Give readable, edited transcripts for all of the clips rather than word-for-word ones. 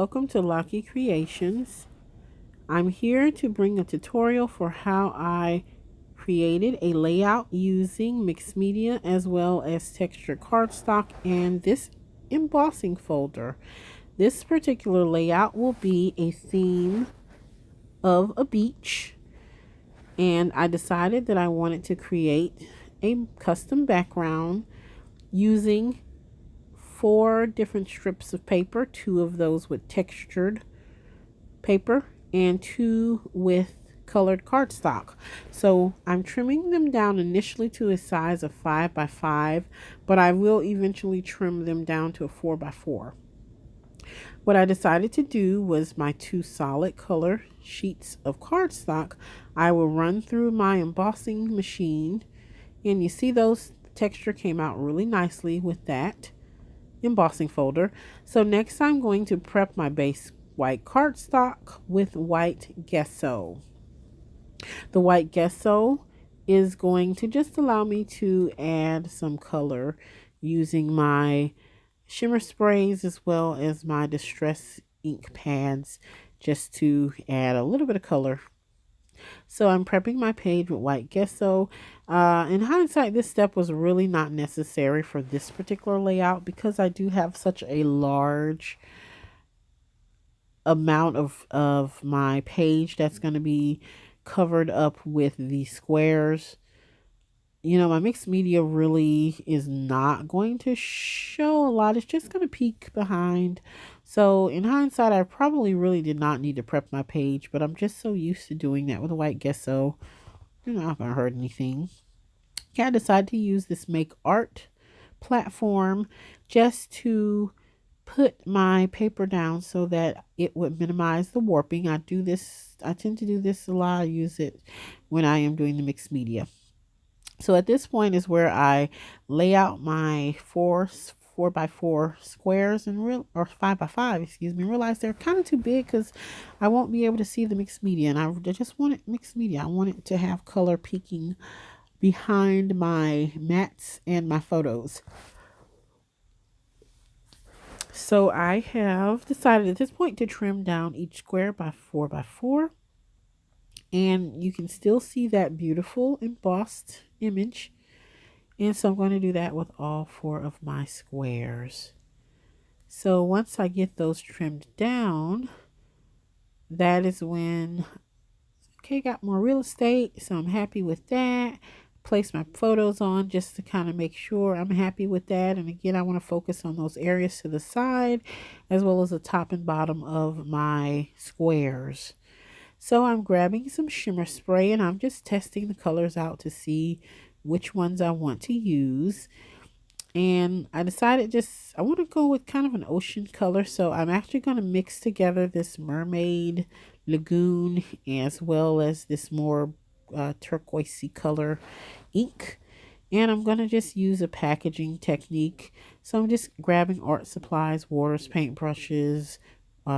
welcome to Lucky Creations. I'm here to bring a tutorial for how I created a layout using mixed media as well as textured cardstock and this embossing folder. This particular layout will be a theme of a beach, and I decided that I wanted to create a custom background using 4 different strips of paper, 2 of those with textured paper and 2 with colored cardstock. So I'm trimming them down initially to a size of 5 by 5, but I will eventually trim them down to a 4 by 4. What I decided to do was my 2 solid color sheets of cardstock I will run through my embossing machine, and you see those texture came out really nicely with that embossing folder. So next I'm going to prep my base white cardstock with white gesso. The white gesso is going to just allow me to add some color using my shimmer sprays as well as my distress ink pads, just to add a little bit of color. So I'm prepping my page with white gesso. In hindsight, this step was really not necessary for this particular layout because I do have such a large amount of my page that's going to be covered up with the squares. You know, my mixed media really is not going to show a lot. It's just going to peek behind. So in hindsight, I probably really did not need to prep my page, but I'm just so used to doing that with a white gesso. You're not going to hurt anything. Yeah, I decided to use this Make Art platform just to put my paper down so that it would minimize the warping. I tend to do this a lot. I use it when I am doing the mixed media. So at this point is where I lay out my 4 by 4 squares or 5 by 5, excuse me. Realize they're kind of too big because I won't be able to see the mixed media, and I just want it mixed media. I want it to have color peeking behind my mats and my photos. So I have decided at this point to trim down each square by 4 by 4. And you can still see that beautiful embossed image. And so I'm going to do that with all 4 of my squares. So once I get those trimmed down, that is when, okay, got more real estate. So I'm happy with that. Place my photos on just to kind of make sure I'm happy with that. And again, I want to focus on those areas to the side as well as the top and bottom of my squares. So I'm grabbing some shimmer spray and I'm just testing the colors out to see which ones I want to use. And I decided I want to go with kind of an ocean color. So I'm actually going to mix together this mermaid lagoon as well as this more turquoisey color ink. And I'm going to just use a packaging technique. So I'm just grabbing art supplies, waters, paintbrushes,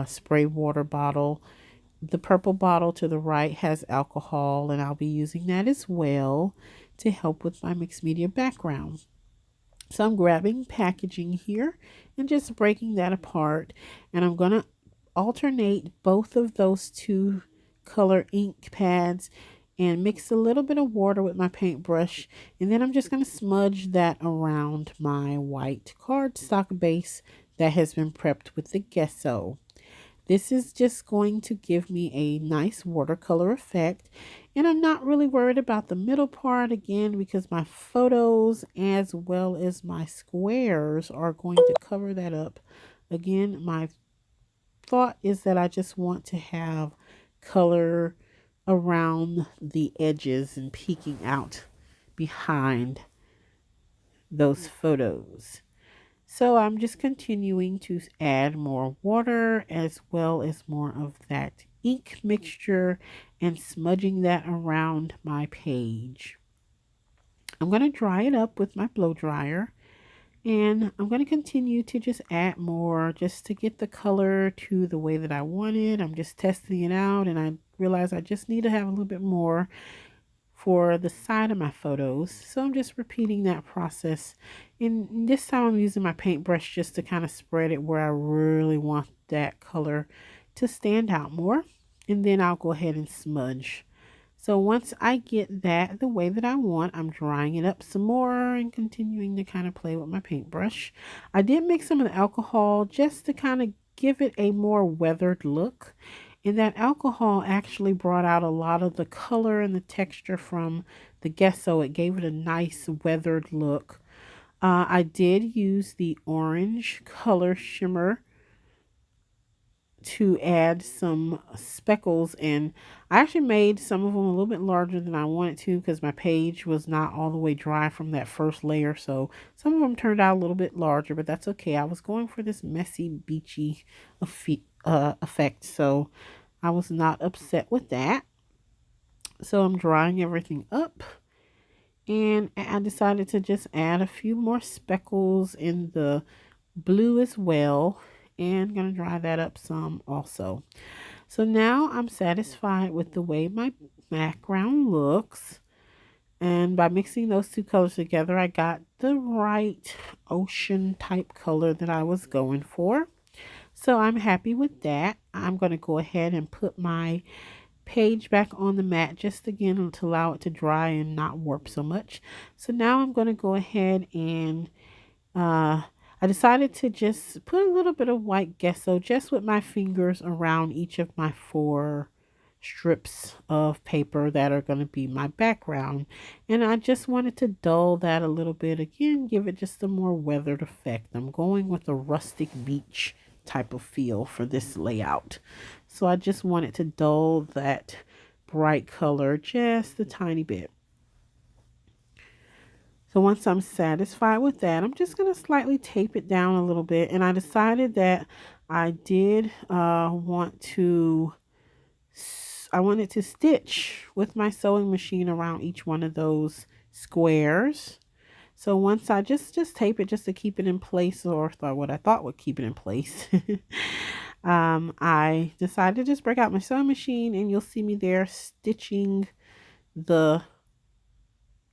spray water bottle. The purple bottle to the right has alcohol, and I'll be using that as well to help with my mixed media background. So I'm grabbing packaging here and just breaking that apart, and I'm going to alternate both of those 2 color ink pads and mix a little bit of water with my paintbrush, and then I'm just going to smudge that around my white cardstock base that has been prepped with the gesso. This is just going to give me a nice watercolor effect. And I'm not really worried about the middle part again because my photos as well as my squares are going to cover that up. Again, my thought is that I just want to have color around the edges and peeking out behind those photos. So I'm just continuing to add more water as well as more of that ink mixture and smudging that around my page. I'm going to dry it up with my blow dryer, and I'm going to continue to just add more just to get the color to the way that I want it. I'm just testing it out, and I realize I just need to have a little bit more for the side of my photos. So I'm just repeating that process. And this time I'm using my paintbrush just to kind of spread it where I really want that color to stand out more. And then I'll go ahead and smudge. So once I get that the way that I want, I'm drying it up some more and continuing to kind of play with my paintbrush. I did mix some of the alcohol just to kind of give it a more weathered look. And that alcohol actually brought out a lot of the color and the texture from the gesso. It gave it a nice weathered look. I did use the orange color shimmer to add some speckles, and I actually made some of them a little bit larger than I wanted to because my page was not all the way dry from that first layer, so some of them turned out a little bit larger, but that's okay. I was going for this messy beachy effect, so I was not upset with that. So I'm drying everything up, and I decided to just add a few more speckles in the blue as well, and gonna dry that up some also. So now I'm satisfied with the way my background looks, and by mixing those two colors together I got the right ocean type color that I was going for. So I'm happy with that. I'm going to go ahead and put my page back on the mat just again to allow it to dry and not warp so much. So now I'm going to go ahead and I decided to just put a little bit of white gesso just with my fingers around each of my 4 strips of paper that are going to be my background. And I just wanted to dull that a little bit again, give it just a more weathered effect. I'm going with a rustic beach type of feel for this layout. So I just wanted to dull that bright color just a tiny bit. So once I'm satisfied with that, I'm just going to slightly tape it down a little bit. And I decided that I did I wanted to stitch with my sewing machine around each one of those squares. So once I just tape it just to keep it in place, or what I thought would keep it in place, I decided to just break out my sewing machine, and you'll see me there stitching the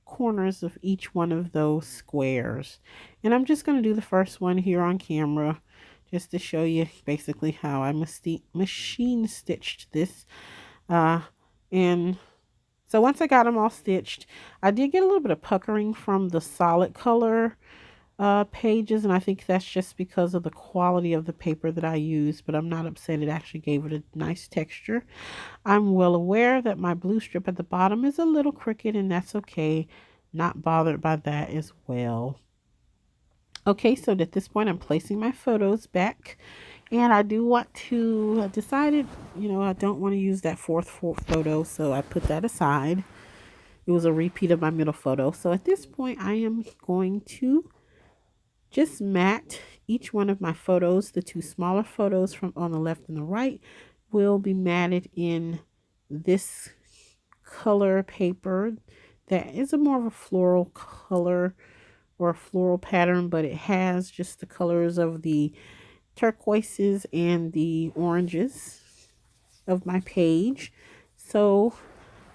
corners of each one of those squares. And I'm just going to do the first one here on camera just to show you basically how I machine stitched this. And so once I got them all stitched, I did get a little bit of puckering from the solid color pages, and I think that's just because of the quality of the paper that I used, but I'm not upset. It actually gave it a nice texture. I'm well aware that my blue strip at the bottom is a little crooked, and that's okay. Not bothered by that as well. Okay, so at this point I'm placing my photos back, and I do want to decided, I don't want to use that fourth photo, so I put that aside. It was a repeat of my middle photo. So at this point I am going to just mat each one of my photos. The 2 smaller photos from on the left and the right will be matted in this color paper that is a more of a floral color or a floral pattern, but it has just the colors of the turquoises and the oranges of my page. So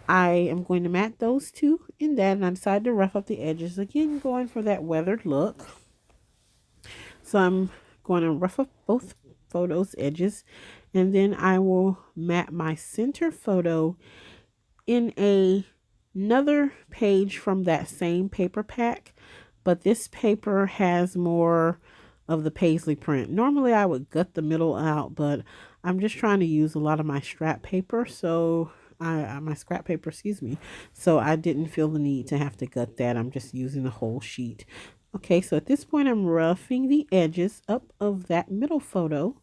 I am going to mat those 2 in that, and I decided to rough up the edges again, going for that weathered look. So I'm going to rough up both photos edges, and then I will mat my center photo in another page from that same paper pack, but this paper has more of the paisley print. Normally I would gut the middle out, but I'm just trying to use a lot of my scrap paper, so so I didn't feel the need to have to gut that. I'm just using the whole sheet. Okay, so at this point I'm roughing the edges up of that middle photo,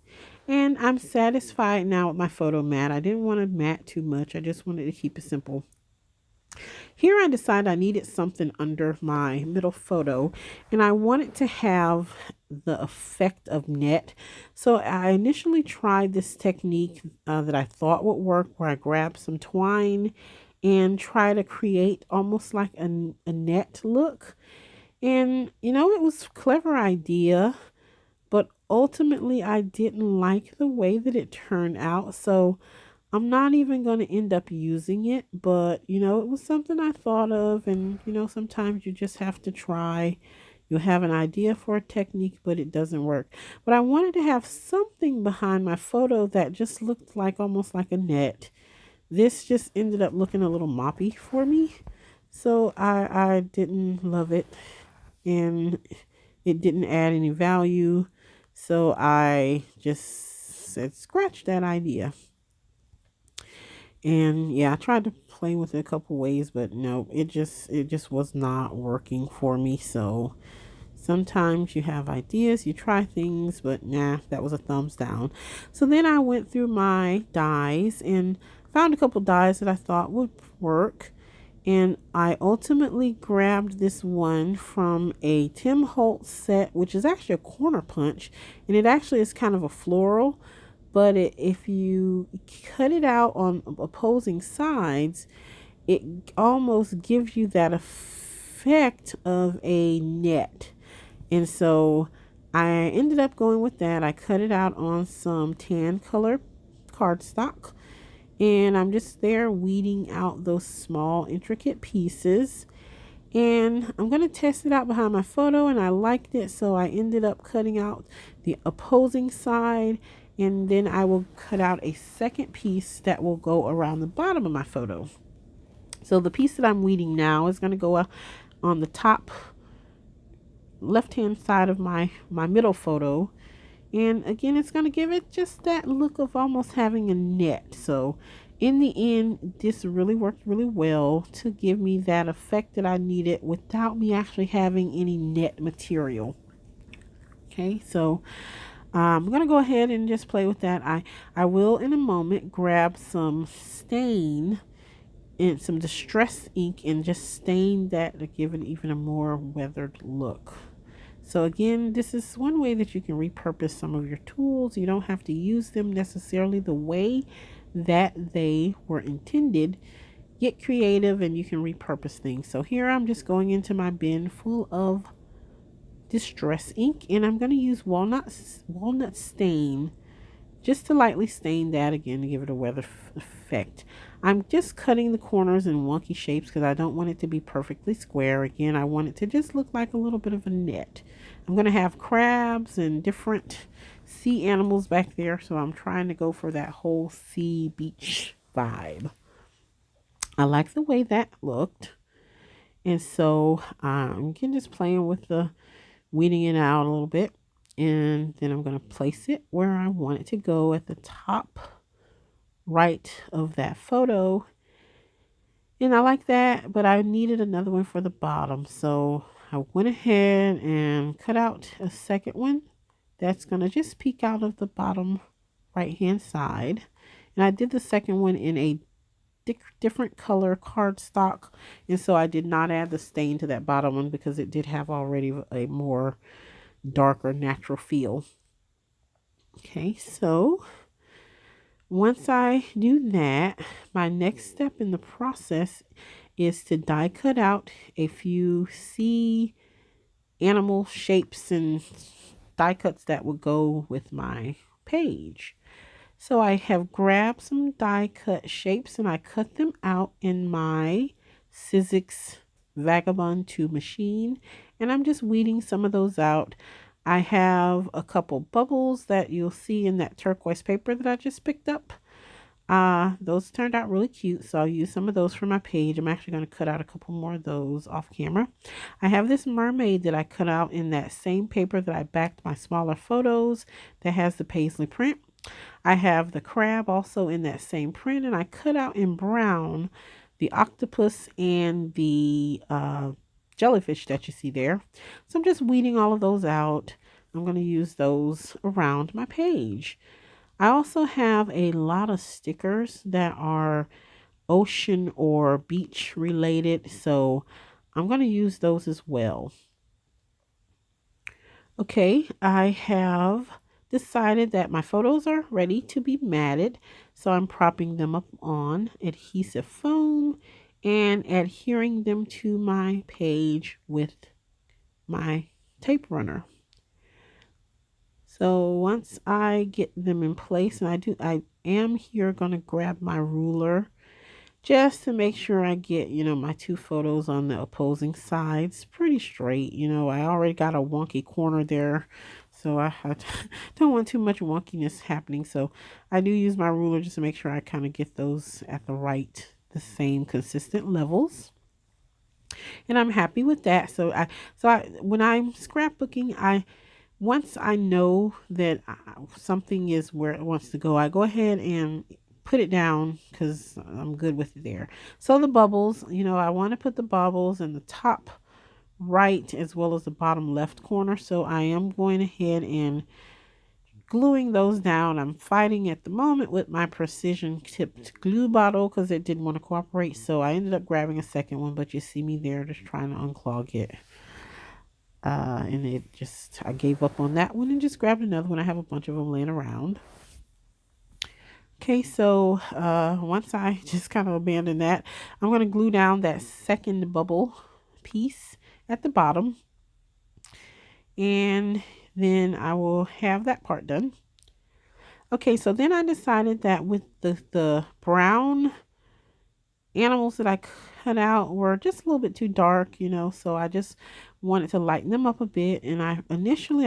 and I'm satisfied now with my photo mat. I didn't want to mat too much. I just wanted to keep it simple. Here I decided I needed something under my middle photo, and I wanted to have the effect of net. So I initially tried this technique that I thought would work, where I grabbed some twine and try to create almost like a net look. And, it was a clever idea, but ultimately I didn't like the way that it turned out. So I'm not even going to end up using it, but it was something I thought of. And sometimes you just have to try. You'll have an idea for a technique, but it doesn't work. But I wanted to have something behind my photo that just looked like almost like a net. This just ended up looking a little moppy for me. So I didn't love it, and it didn't add any value. So I just said, scratch that idea. And yeah, I tried to play with it a couple ways, but no, it just was not working for me. So sometimes you have ideas, you try things, but nah, that was a thumbs down. So then I went through my dies and found a couple dies that I thought would work. And I ultimately grabbed this one from a Tim Holtz set, which is actually a corner punch. And it actually is kind of a floral. But if you cut it out on opposing sides, it almost gives you that effect of a net. And so I ended up going with that. I cut it out on some tan color cardstock. And I'm just there weeding out those small intricate pieces. And I'm going to test it out behind my photo, and I liked it. So I ended up cutting out the opposing side. And then I will cut out a second piece that will go around the bottom of my photo. So the piece that I'm weeding now is going to go on the top left hand side of my middle photo. And again, it's going to give it just that look of almost having a net. So in the end, this really worked really well to give me that effect that I needed without me actually having any net material. Okay, so I'm going to go ahead and just play with that. I will in a moment grab some stain and some distress ink and just stain that to give it even a more weathered look. So again, this is one way that you can repurpose some of your tools. You don't have to use them necessarily the way that they were intended. Get creative and you can repurpose things. So here I'm just going into my bin full of distress ink, and I'm going to use walnut stain just to lightly stain that again to give it a weather effect. I'm just cutting the corners in wonky shapes because I don't want it to be perfectly square. Again, I want it to just look like a little bit of a net. I'm going to have crabs and different sea animals back there, so I'm trying to go for that whole sea beach vibe. I like the way that looked, and so I'm just playing with the weeding it out a little bit. And then I'm going to place it where I want it to go at the top right of that photo. And I like that, but I needed another one for the bottom. So I went ahead and cut out a second one that's going to just peek out of the bottom right hand side. And I did the second one in a different color cardstock. And so I did not add the stain to that bottom one because it did have already a more darker natural feel. Okay, so once I do that, my next step in the process is to die cut out a few sea animal shapes and die cuts that would go with my page. So I have grabbed some die cut shapes and I cut them out in my Sizzix Vagabond 2 machine, and I'm just weeding some of those out. I have a couple bubbles that you'll see in that turquoise paper that I just picked up. Those turned out really cute, so I'll use some of those for my page. I'm actually going to cut out a couple more of those off camera. I have this mermaid that I cut out in that same paper that I backed my smaller photos that has the paisley print. I have the crab also in that same print, and I cut out in brown the octopus and the jellyfish that you see there. So I'm just weeding all of those out. I'm going to use those around my page. I also have a lot of stickers that are ocean or beach related, so I'm going to use those as well. Okay, I have decided that my photos are ready to be matted, so I'm propping them up on adhesive foam and adhering them to my page with my tape runner. So once I get them in place, and I am here going to grab my ruler just to make sure I get, my two photos on the opposing sides pretty straight. I already got a wonky corner there, so I don't want too much wonkiness happening. So I do use my ruler just to make sure I kind of get those at the same consistent levels. And I'm happy with that. When I'm scrapbooking, once I know that something is where it wants to go, I go ahead and put it down because I'm good with it there. So the bubbles, I want to put the bubbles in the top right as well as the bottom left corner. So I am going ahead and gluing those down. I'm fighting at the moment with my precision tipped glue bottle because it didn't want to cooperate. So I ended up grabbing a second one, but you see me there just trying to unclog it. And I gave up on that one and just grabbed another one. I have a bunch of them laying around. Okay, so once I just kind of abandon that, I'm going to glue down that second bubble piece at the bottom. And then I will have that part done. Okay, so then I decided that with the brown animals that I cut out were just a little bit too dark, so I just wanted to lighten them up a bit. And I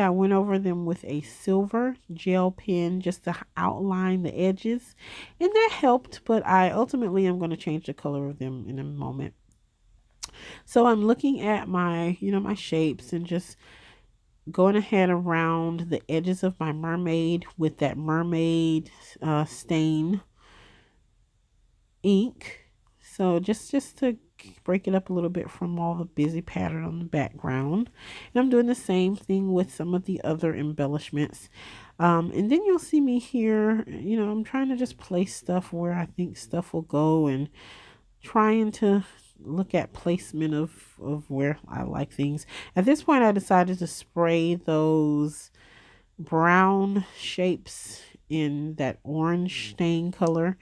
went over them with a silver gel pen just to outline the edges, and that helped, but I ultimately am going to change the color of them in a moment. So I'm looking at my shapes and just going ahead around the edges of my mermaid with that mermaid stain ink. So just to break it up a little bit from all the busy pattern on the background. And I'm doing the same thing with some of the other embellishments. And then you'll see me here, I'm trying to just place stuff where I think stuff will go and trying to look at placement of where I like things. At this point, I decided to spray those brown shapes in that orange stain color.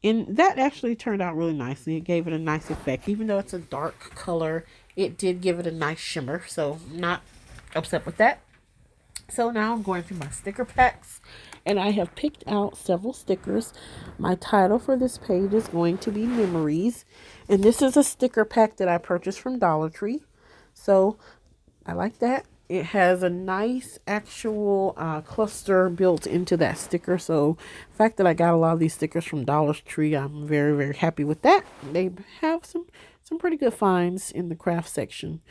And that actually turned out really nicely. It gave it a nice effect. Even though it's a dark color, it did give it a nice shimmer. So not upset with that. So now I'm going through my sticker packs. And I have picked out several stickers. My title for this page is going to be Memories. And this is a sticker pack that I purchased from Dollar Tree. So I like that. It has a nice actual cluster built into that sticker. So the fact that I got a lot of these stickers from Dollar Tree, I'm very, very happy with that. They have some pretty good finds in the craft section.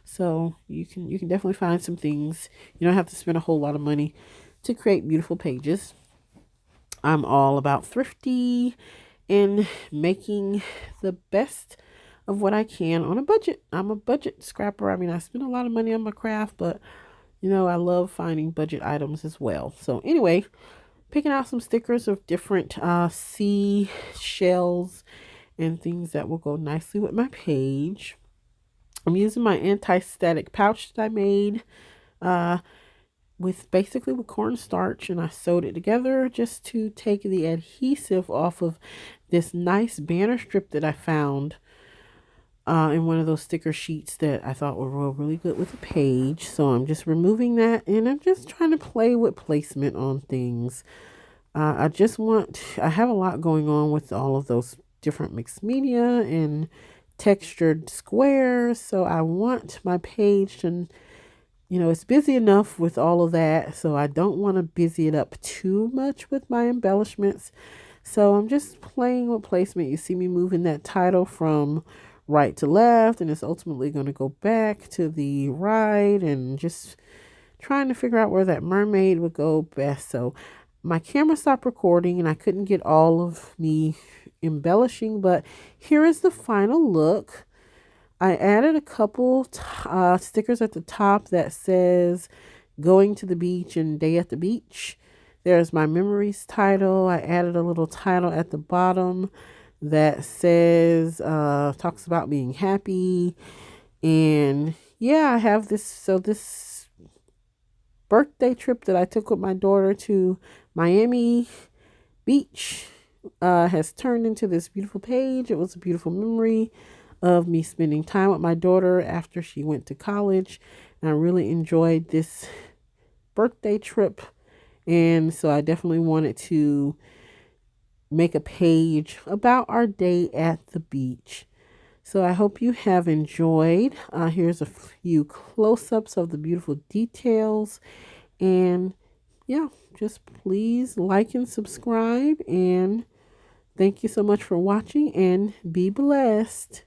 So you can definitely find some things. You don't have to spend a whole lot of money to create beautiful pages. I'm all about thrifty and making the best of what I can on a budget. I'm a budget scrapper. I mean, I spend a lot of money on my craft, but I love finding budget items as well. So anyway, picking out some stickers of different sea shells and things that will go nicely with my page. I'm using my anti-static pouch that I made with cornstarch, and I sewed it together just to take the adhesive off of this nice banner strip that I found in one of those sticker sheets that I thought would roll really good with the page. So I'm just removing that, and I'm just trying to play with placement on things. I have a lot going on with all of those different mixed media and textured squares. So I want my page to, it's busy enough with all of that. So I don't want to busy it up too much with my embellishments. So I'm just playing with placement. You see me moving that title from right to left, and it's ultimately going to go back to the right, and just trying to figure out where that mermaid would go best. So my camera stopped recording and I couldn't get all of me embellishing, but here is the final look. I added a couple stickers at the top that says going to the beach and day at the beach. There's my memories title. I added a little title at the bottom that says talks about being happy. And yeah, I have this birthday trip that I took with my daughter to Miami Beach has turned into this beautiful page. It was a beautiful memory of me spending time with my daughter after she went to college, and I really enjoyed this birthday trip. And so I definitely wanted to make a page about our day at the beach. So I hope you have enjoyed. Here's a few close-ups of the beautiful details. And yeah, just please like and subscribe. And thank you so much for watching and be blessed.